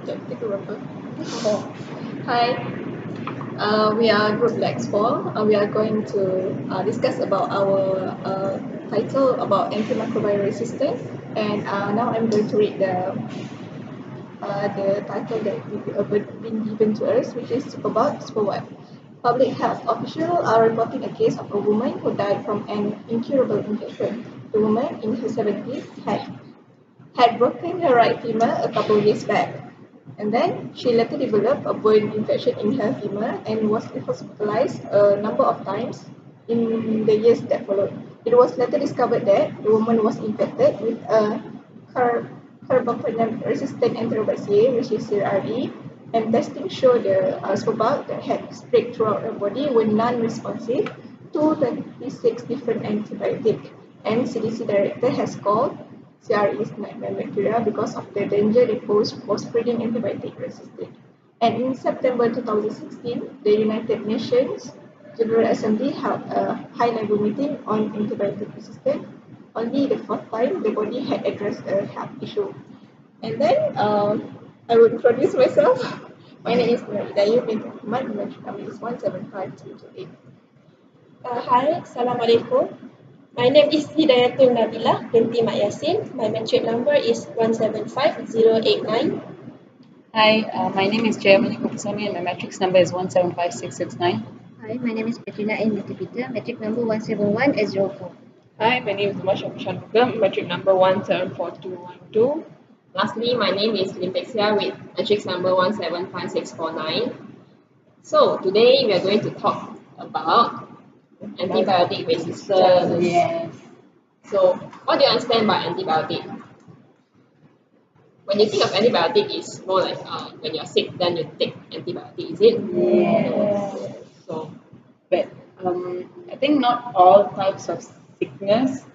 Take a rubber. Hi, we are Group LAX 4. We are going to discuss about our title about antimicrobial resistance. And now I'm going to read the title that been given to us, which is Superwhat. Public health officials are reporting a case of a woman who died from an incurable infection. The woman in her 70s had broken her right femur a couple years back. And then she later developed a bone infection in her femur and was hospitalized a number of times in the years that followed. It was later discovered that the woman was infected with a carbapenem-resistant Enterobacter, which is CRE, and testing showed the Superbug that had spread throughout her body were non-responsive to 26 different antibiotics. And CDC director has called CRE is nightmare bacteria because of the danger they pose for spreading antibiotic resistance. And in September 2016, the United Nations General Assembly held a high-level meeting on antibiotic resistance. Only the fourth time the body had addressed a health issue. And then I will introduce myself. My name is Dayu bin Ahmad. My number is 175228. Hi, Assalamualaikum. My name is Hidayatul Nabila binti Mak Yasin. My metric number is 175089. Hi, my name is Jayamani Kopusami and my matrix number is 175669. Hi, my name is Petrina N. Peter, metric number 171-04. Hi, my name is Masha Pushanbuka, metric number 174212. Lastly, my name is Limpexia with matrix number 175649. So today we are going to talk about antibiotic resistance. Yes. So what do you understand by antibiotic? When you think of antibiotic, it's more like when you're sick, then you take antibiotic, is it? Yes. So, But I think not all types of sickness,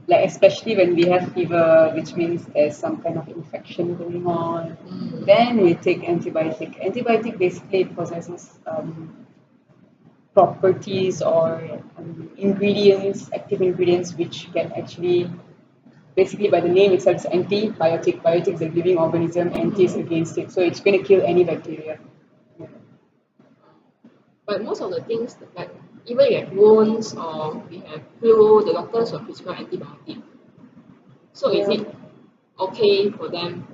like especially when we have fever, which means there's some kind of infection going on, then we take antibiotic. Antibiotic basically possesses properties or ingredients, active ingredients, which can actually, basically by the name itself, it's antibiotic. Biotic is a living organism, anti is against it. So it's going to kill any bacteria. but most of the things, like even you have wounds or we have flu, the doctors will prescribe antibiotic. So is it okay for them,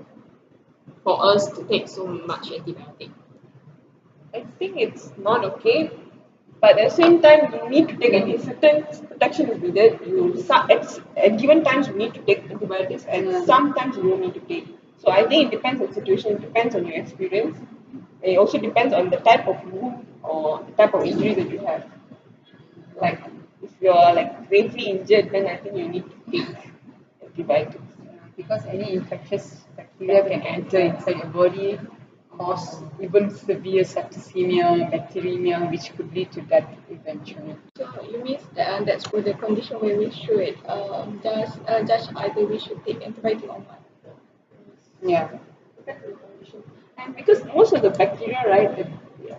for us to take so much antibiotic? I think it's not okay, but at the same time, you need to take certain protection is needed. At given times, you need to take antibiotics, and sometimes you don't need to take. So I think it depends on the situation, it depends on your experience. It also depends on the type of wound or the type of injury that you have. Like if you're like gravely injured, then I think you need to take antibiotics. Because any infectious bacteria can enter inside your body, cause even severe septicemia, bacteremia, which could lead to death eventually. So you mean that that's for the condition where we should judge either we should take antibiotic or not. Yeah. Depends on the condition. And because most of the bacteria, right, that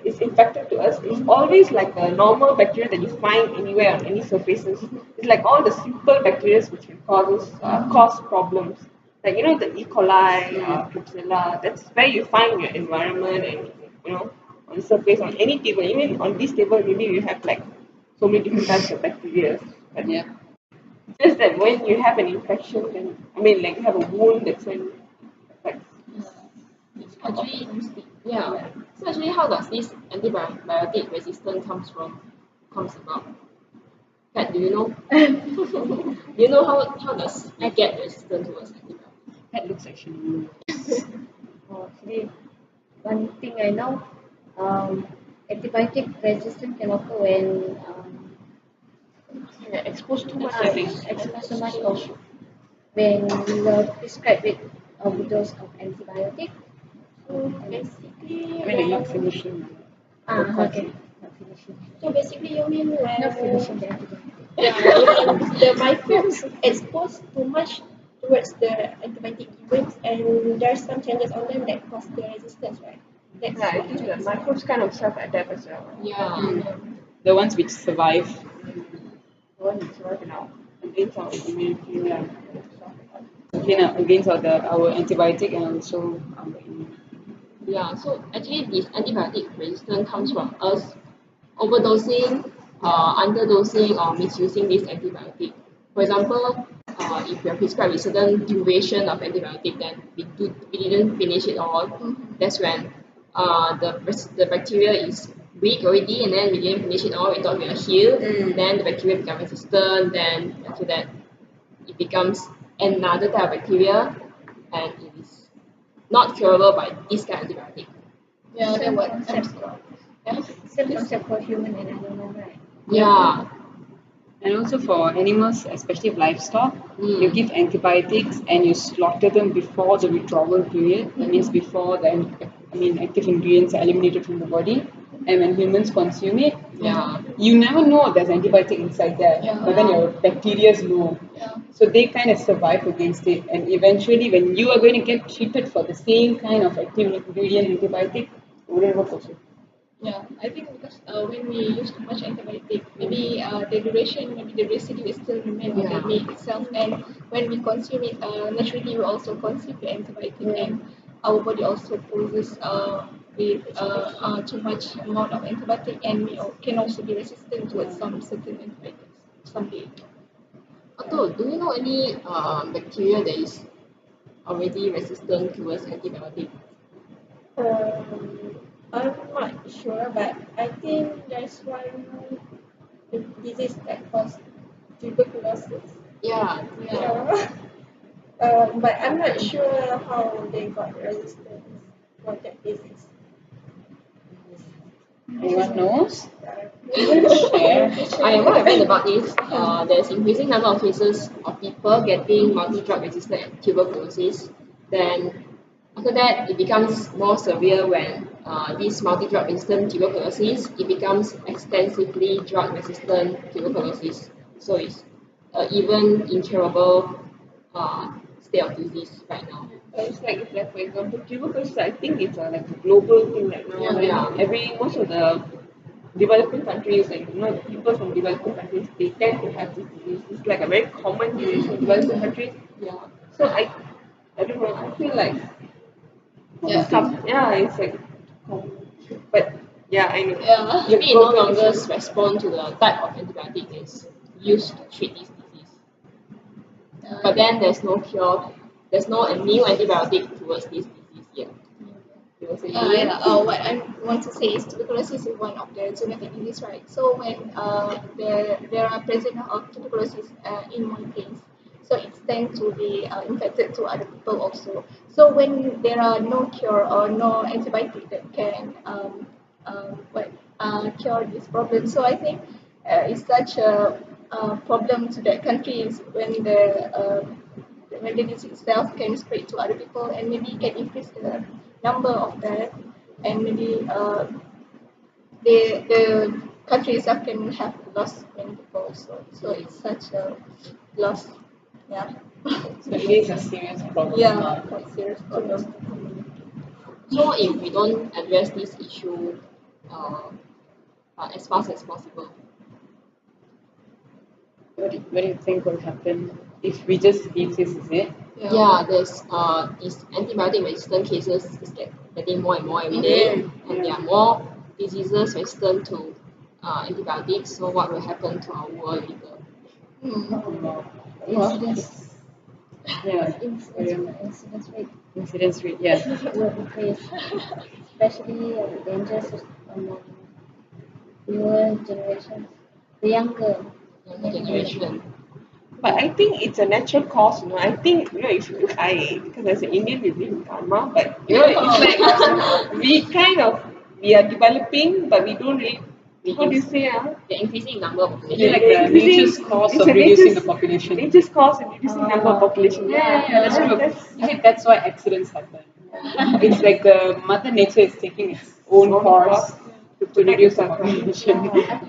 is infected to us, is always like a normal bacteria that you find anywhere on any surfaces. It's like all the simple bacteria which can cause problems. Like the E. coli, Klebsiella, that's where you find your environment and on the surface on any table. Even on this table, maybe you have like so many different types of bacteria. But Yeah. just that when you have an infection, then like you have a wound, that's when it affects. Actually, yeah. So actually, how does this antibiotic resistance comes about? Kat, do you know? Do you know how does we get resistant towards antibiotics? That looks actually Actually, one thing I know, antibiotic resistance can occur when Exposed too much, exposed so much of when you are prescribed with overdose of antibiotic. So basically, like not finishing. okay, not finishing, So basically, you mean not when finishing the antibiotic. when the microbes exposed too much towards the antibiotic given, and there's some changes on them that cause the resistance, right? That's Yeah, I what think you're the trying to say. microbes kind of self-adapt as well. Yeah. The ones which survive. The one that's right now against our immunity. Yeah. Against our antibiotic and also our immunity. Yeah, so actually this antibiotic resistance comes from us overdosing, underdosing, or misusing this antibiotic. For example, if you are prescribed a certain duration of antibiotic, then we didn't finish it all. That's when the bacteria is weak already, and then we didn't finish it all. We thought we are healed. Then the bacteria become resistant. Then after that, it becomes another type of bacteria, and it is not curable by this kind of antibiotic. Yeah, Same that what concept. Same concept for human and animal, right? Yeah. And also for animals, especially livestock, you Mm. give antibiotics and you slaughter them before the withdrawal period. That means before the active ingredients are eliminated from the body. And when humans consume it, Yeah. you never know there's antibiotic inside there, but then your bacteria know. So they kind of survive against it. And eventually, when you are going to get treated for the same kind of active ingredient antibiotic, it wouldn't work also. Yeah, I think because when we use too much antibiotic, maybe the duration, maybe the residue is still remain on the meat itself, and when we consume it, naturally we also consume the antibiotic, and our body also poses with too much amount of antibiotic, and we can also be resistant towards some certain antibiotics someday. Although, do you know any bacteria that is already resistant towards antibiotic? I'm not sure, but I think there's one disease that causes tuberculosis. Yeah. Yeah. But I'm not sure how they got resistance for that disease. Anyone knows? I what I read about is there's increasing number of cases of people getting multi-drug resistant tuberculosis. Then after that, it becomes more severe when this multi-drug resistant tuberculosis it becomes extensively drug resistant tuberculosis. So it's even incurable state of disease right now. It's like for example, tuberculosis. I think it's like a global thing right now. Most of the developing countries, like the people from developing countries, they tend to have this disease. It's like a very common disease in developing countries. Yeah. So I don't know. I feel like it's like, but yeah, I know. Yeah. Maybe it no longer respond to the type of antibiotic that is used to treat this disease. But then there's no cure, there's no new antibiotic towards this disease yet. You were saying? What I want to say is tuberculosis is one of the zoonotic disease, right? So when there are present of tuberculosis in one place, so it tends to be infected to other people also. So when there are no cure or no antibiotic that can cure this problem, so I think it's such a problem to that country is when the disease itself can spread to other people and maybe can increase the number of death and maybe the country itself can have lost many people also. So it's such a loss. Yeah. So it is a serious problem. Yeah, quite serious problem. So if we don't address this issue as fast as possible, What do you think will happen if we just leave this, is it? yeah, there's these antibiotic resistant cases is getting more and more every day, and there are more diseases resistant to antibiotics. So what will happen to our world later? Incidence, Yeah. incidence rate Incidence rate, yeah. will increase, especially dangerous among newer generations, the younger. Younger generation. But I think it's a natural cause, I think, if because as an Indian, we believe in karma, but, it's like, we are developing, but we don't really, how do you say, The increasing number of Is it population. like the nature's cause of reducing the population? Nature's cause of reducing number of population. Yeah, that's true. I think that's why accidents happen. It's like the mother nature is taking its own course to reduce the population. Under that,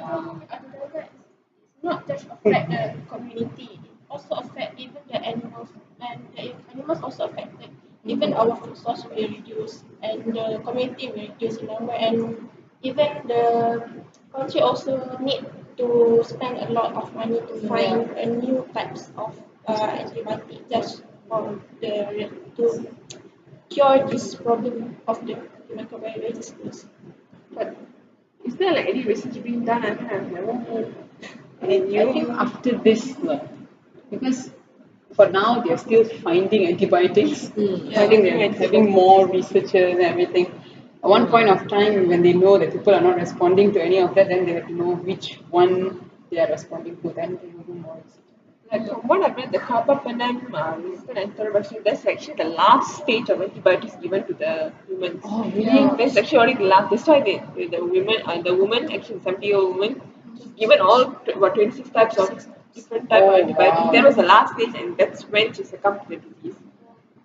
it's not just affect the community, it also affect even the animals, and the animals also affected. Even our food source will reduce, and the community will reduce in number, and even the country also need to spend a lot of money to find a new types of antibiotic just for the to cure this problem of the antimicrobial resistance. But is there like any research being done? I think I've never heard. I think after this, because for now they're still finding antibiotics, I think they're having more researchers and everything. At one point of time, when they know that people are not responding to any of that, then they have to know which one they are responding to. Then they will do more research. Like from what I've read, the carbapenem resistant enterobacterial, that's actually the last stage of antibiotics given to the humans. Oh, really? That's actually already the last. That's why the woman, actually 70-year-old woman, she's given all about 26 types of different type of antibiotics. wow. That was the last stage, and that's when she succumbed to the disease.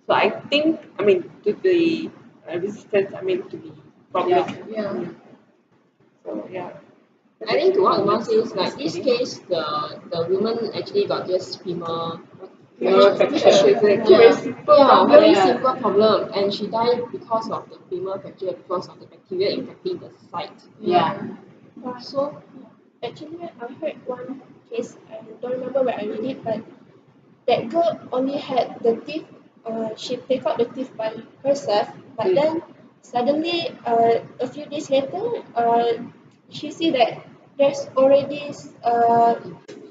So I think, to the resistance, to the problem. Yeah. So yeah. I think to what Umar says, like this case, the woman actually got this femur fracture. Very simple problem. very simple problem, and she died because of the femur fracture, because of the bacteria infecting the site. Yeah. So Actually, I heard one case, I don't remember where I read it, but that girl only had the teeth, she take out the teeth by herself, but then suddenly, a few days later, she see that there's already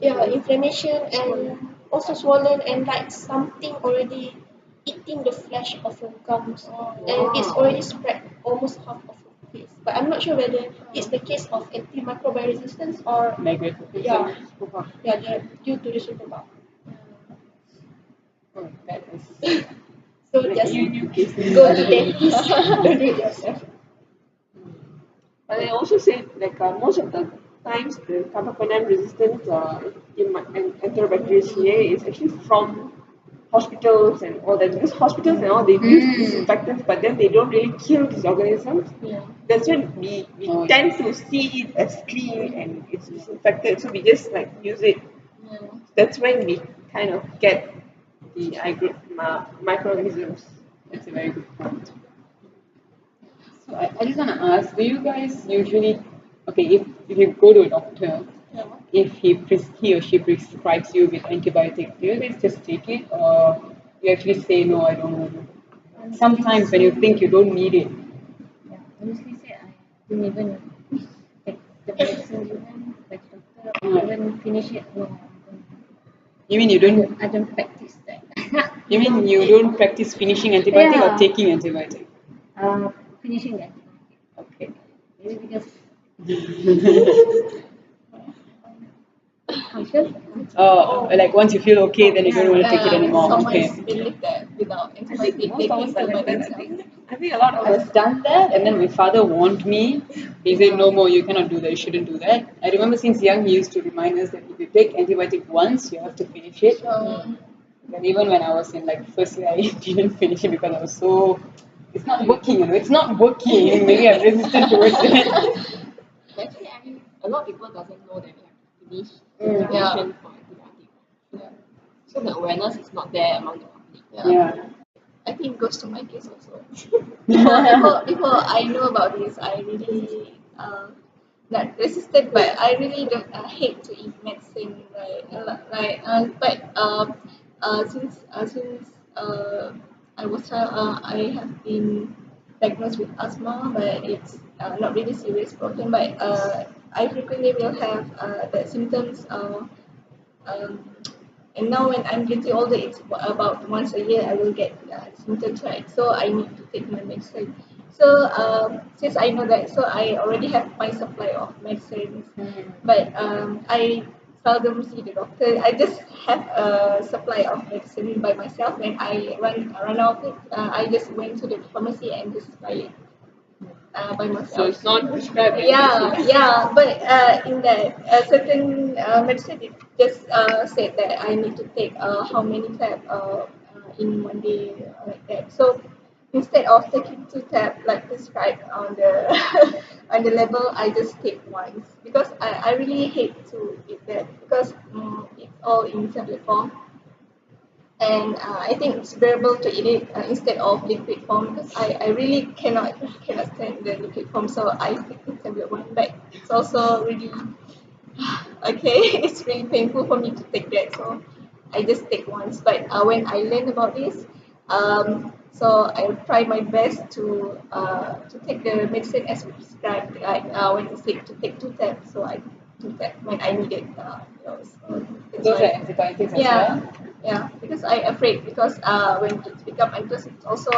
inflammation and also swollen and like something already eating the flesh of her gums, and it's already spread almost half of her face. But I'm not sure whether it's the case of antimicrobial resistance or yeah, due to the superbug. Oh, that is. So just New case. go to dentist, don't do it yourself. But they also said like most of the times the carbapenem resistant enterobacteriaceae is actually from hospitals and all that, because hospitals and all they use disinfectants, but then they don't really kill these organisms. That's when we tend to see it as clean and it's disinfected, so we just like use it. That's when we kind of get the microorganisms. That's a very good point. So I just want to ask, do you guys usually, okay, if you go to a doctor, if he or she prescribes you with antibiotic, do you guys just take it, or you actually say no, I don't want to? Sometimes when you think you don't need it. Yeah, honestly said, I didn't even take the medicine even like doctor. I even finish it. No, You mean you don't? I don't practice that. You mean you don't practice finishing antibiotic Yeah. or taking antibiotic? Finishing that. Okay. Maybe because conscious. Oh, like once you feel okay, then you don't want to take it anymore. Some Okay. believe that without I think antibiotic most they of can us still are by like that. I themselves. think a lot of us. I've done that, and then my father warned me. He said, "No more. You cannot do that. You shouldn't do that." I remember since young, he used to remind us that if you take antibiotic once, you have to finish it. But even when I was in like first year, I didn't finish it because I was so. It's not working. It's not working. Maybe I'm resistant towards it. Actually, a lot of people doesn't know that we have to finish the duration for antibiotic. So the awareness is not there among the public. Yeah. I think it goes to my case also. before I know about this, I really not resistant, but I really don't hate to eat medicine. Since I was child, I have been diagnosed with asthma, but it's not really serious problem. But I frequently will have the symptoms. Um, and now when I'm getting older, it's about once a year I will get symptoms, right? So I need to take my medicine. So since I know that, so I already have my supply of medicines, but I seldom see the doctor. I just have a supply of medicine by myself. When I run out of it, I just went to the pharmacy and just buy it by myself. So it's not prescribed. Yeah, but in that certain medicine, it just said that I need to take how many tab in one day, like that. So instead of taking 2 tab like prescribed on the on the label, I just take once because I really hate to eat that because it's all in tablet form. And I think it's bearable to eat it instead of liquid form because I really cannot stand the liquid form, so I take the tablet one. But it's also really okay. It's really painful for me to take that, so I just take once. But when I learned about this, So I will try my best to take the medicine as prescribed. Like when it's sick, to take 2 tabs. So I do that when I need it. So that's Those are why. antibiotics as Yeah, well. yeah. Because I afraid because when kids become anxious, it also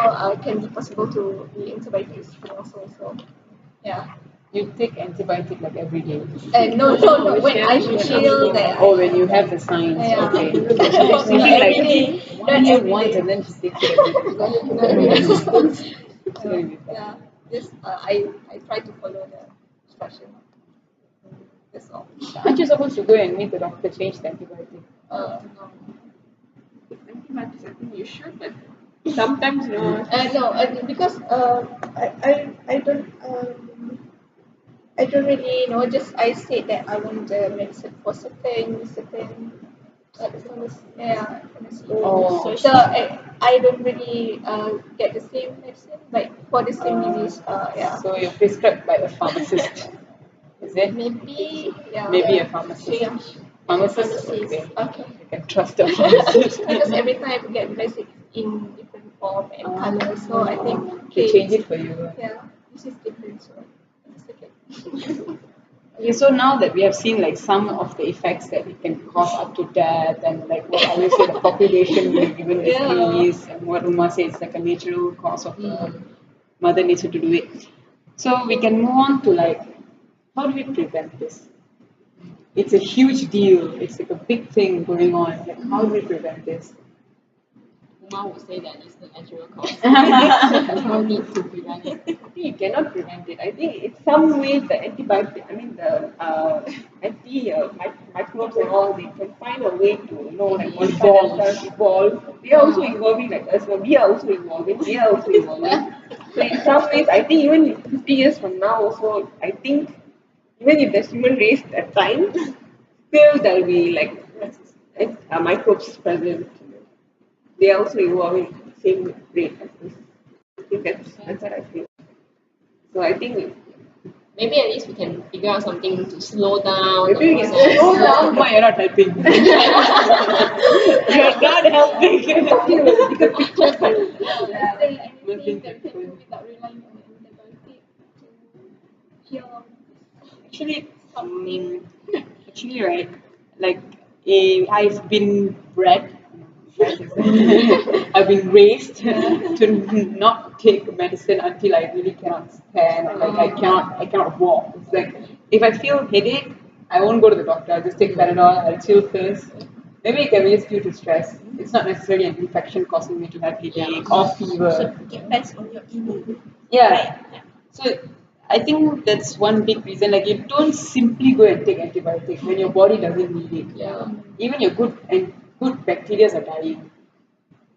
can be possible to be antibiotics also. So yeah. You take antibiotic like every day. No. When I feel that Oh, when you have the signs, Yeah. okay. Not I was thinking every like day. one Not year every once day. and then she takes it every day. Resistance. It's gonna be fun. Yeah. Just I try to follow the instruction. That's all. Aren't you supposed to go and meet the doctor, change the antibiotic? No. Antibiotics, I think you should, but sometimes No, because I don't really know. Just I said that I want the medicine for certain yeah, pharmacy. Oh. So I don't really get the same medicine, like for the same disease. Yeah. So you're prescribed by a pharmacist, is it? Maybe yeah. Maybe a pharmacist. Yeah. Pharmacist, Pharmacist. okay. Okay. You can trust the pharmacist. Because every time I get medicine in different form and color, so I think They change it for you. Yeah, this is different. So it's okay. Okay, so now that we have seen like some of the effects that it can cause up to death and like what I will say the population will even decrease and what Uma says it's like a natural cause of mother nature to do it. So we can move on to like how do we prevent this? It's a huge deal. It's like a big thing going on. Like how do we prevent this? Uma would say that it's the natural cause. There's no need to prevent it. I think you cannot prevent it. I think in some ways the antibiotic, I mean the microbes and all, they can find a way to like modify themselves, evolve. They are also evolving like us. We are also evolving. They are also evolving. So in some ways, I think even in 50 years from now, also, I think even if there's human race at time, still there'll be like microbes present. They are also evolving at the same rate as us. I think that's what I feel. So I think Maybe at least we can figure out something to slow down maybe we the can process. slow down. Why you're not helping? You're not helping. Take a picture. Is there anything that we can do without relying on antibiotic to cure? Actually, right, like I've been bred, I've been raised to not take medicine until I really cannot stand or like I cannot walk. It's like if I feel headache, I won't go to the doctor. I'll just take Panadol. I'll chill first. Maybe it can be just due to stress. It's not necessarily an infection causing me to have headache or fever. Depends on your immune. Yeah. So I think that's one big reason. Like you don't simply go and take antibiotic when your body doesn't need it. Yeah. Even your good bacteria are dying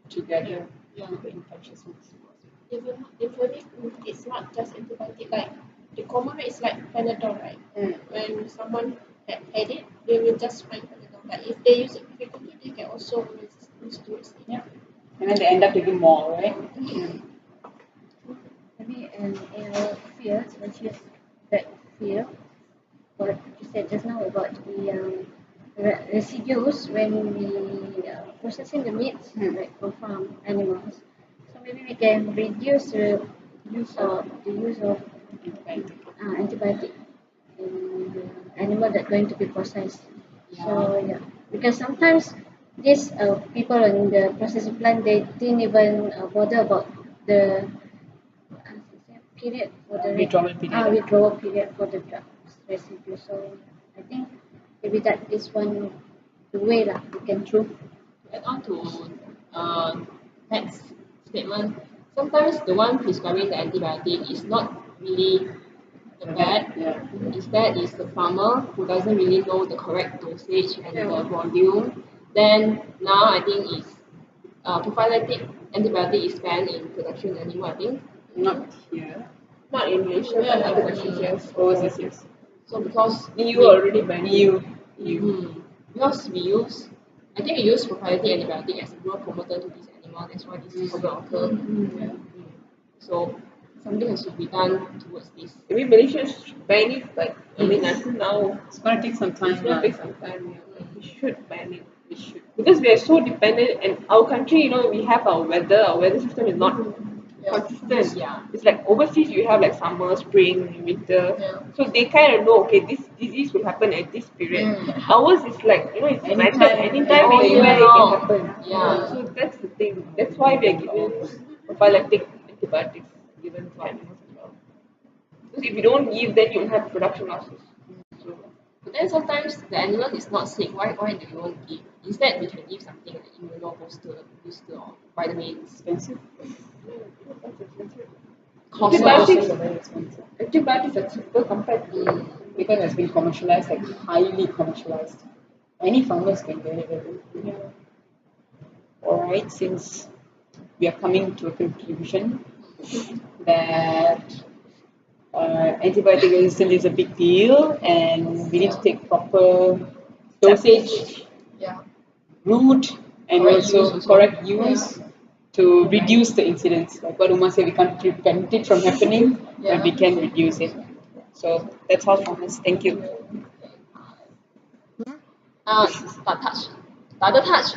together with the infectious ones. Even it's not just antibiotic. Like the common way is like Panadol, right? When someone had it, they will just find Panadol. But if they use it frequently, they can also resist to it. Yeah. And then they end up taking more, right? Maybe in our fears, which is that fear, what you said just now about the residues when we processing the meats like from farm animals. So maybe we can reduce the use of antibiotic in the animal that going to be processed. So yeah, because sometimes these people in the processing plant they didn't even bother about the period for the withdrawal period for the drugs residue. So I think maybe that is one way lah we can do. Add on to Pat's statement, sometimes the one prescribing the antibiotic is not really the vet. Instead, it's the farmer who doesn't really know the correct dosage and the volume. Then now I think it's prophylactic antibiotic is banned in production animal. I think. Not here. Not in Malaysia, but other countries, yes. Overseas, yes. So because EU already banned EU. because I think we use proprietary antibiotic as a growth promoter to this animal. That's why this problem occur. So something has to be done towards this. Maybe Malaysia should ban it, but I mean until now It's gonna take some time. it's going to take some time. Yeah. We should ban it. We should. because we are so dependent, and our country, we have our weather system is not consistent. Yeah. It's like overseas you have like summer, spring, winter. So they kind of know, okay, this disease will happen at this period. Ours is like, it's random, anytime, all year anywhere it can long. happen. Yeah. So that's the thing. That's why we are given prophylactic antibiotics given to animals as well. Because if you don't give, then you have production losses. So But then sometimes the animal is not sick. Why do you won't give? Instead, we can give something like booster or vitamins. Expensive. that's expensive. Cost Antibiotics, Also very expensive. antibiotics are cheaper compared to Because it's been commercialized, like highly commercialized. Any farmers can get it. Alright, since we are coming to a conclusion that antibiotic resistance is a big deal and we need to take proper dosage, Yeah. route, and Correct also use also. correct use to reduce the incidence. Like what Uma said, we can't prevent it from happening, but we can reduce it. So that's all from us. Thank you. Tak touch. Tak ada touch.